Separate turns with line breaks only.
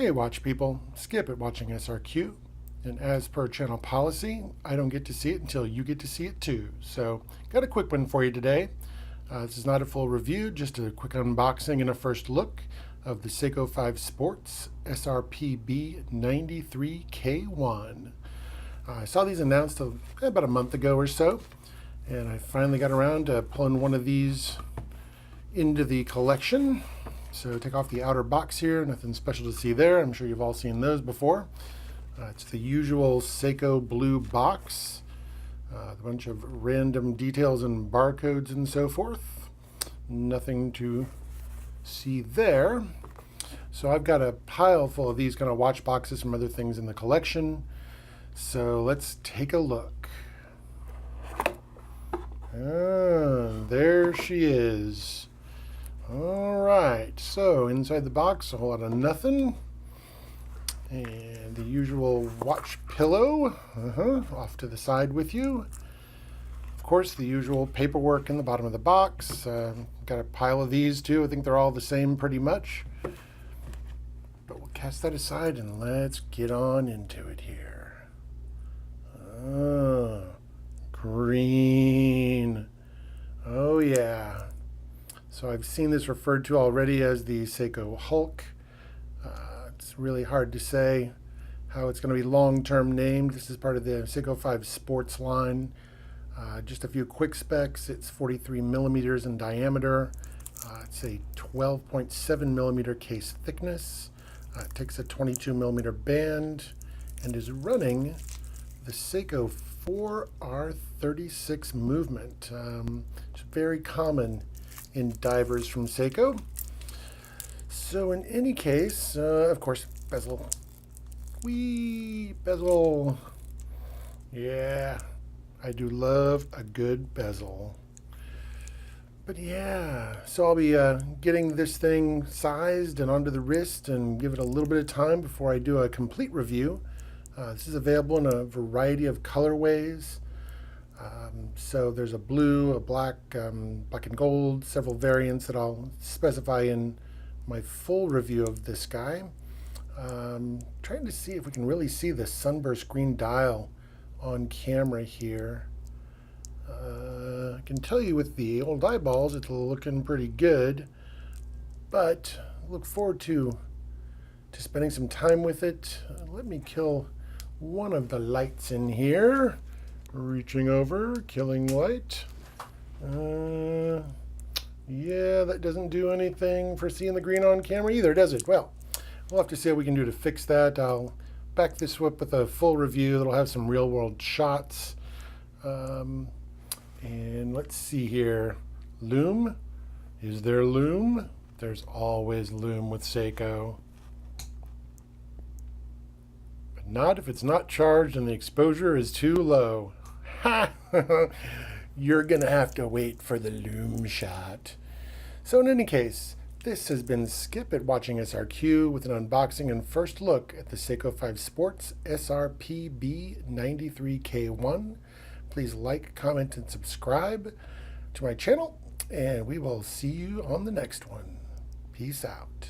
Hey watch people, Skip at Watching SRQ, and as per channel policy, I don't get to see it until you get to see it too. So got a quick one for you today. This is not a full review, just a quick unboxing and a first look of the Seiko 5 Sports SRPB93K1. I saw these announced about a month ago or so, and I finally got around to pulling one of these into the collection. So take off the outer box here, nothing special to see there. I'm sure you've all seen those before. It's the usual Seiko blue box, a bunch of random details and barcodes and so forth. Nothing to see there. So I've got a pile full of these kind of watch boxes from other things in the collection. So let's take a look. There she is. Alright, so inside the box, a whole lot of nothing. And the usual watch pillow, off to the side with you. Of course, the usual paperwork in the bottom of the box. Got a pile of these too. I think they're all the same pretty much. But we'll cast that aside and let's get on into it here. Green. Oh yeah. So I've seen this referred to already as the Seiko Hulk. It's really hard to say how it's going to be long-term named. This is part of the Seiko 5 Sports line. Just a few quick specs. It's 43 millimeters in diameter. It's a 12.7 millimeter case thickness. It takes a 22 millimeter band and is running the Seiko 4R36 movement. It's very common in divers from Seiko. So in any case, of course, bezel. Whee! Bezel. Yeah, I do love a good bezel. But yeah, so I'll be getting this thing sized and onto the wrist and give it a little bit of time before I do a complete review. This is available in a variety of colorways. So there's a blue, a black, black and gold, several variants that I'll specify in my full review of this guy. Trying to see if we can really see the sunburst green dial on camera here. I can tell you with the old eyeballs it's looking pretty good, but look forward to spending some time with it. Let me kill one of the lights in here. Reaching over, killing light. Yeah, that doesn't do anything for seeing the green on camera either, does it? Well, we'll have to see what we can do to fix that. I'll back this up with a full review that'll have some real world shots. And let's see here. Lume? Is there lume? There's always lume with Seiko. But not if it's not charged and the exposure is too low. Ha! You're gonna have to wait for the lume shot. So in any case, this has been Skip at Watching SRQ with an unboxing and first look at the Seiko 5 Sports SRPB93K1. Please like, comment, and subscribe to my channel, and we will see you on the next one. Peace out.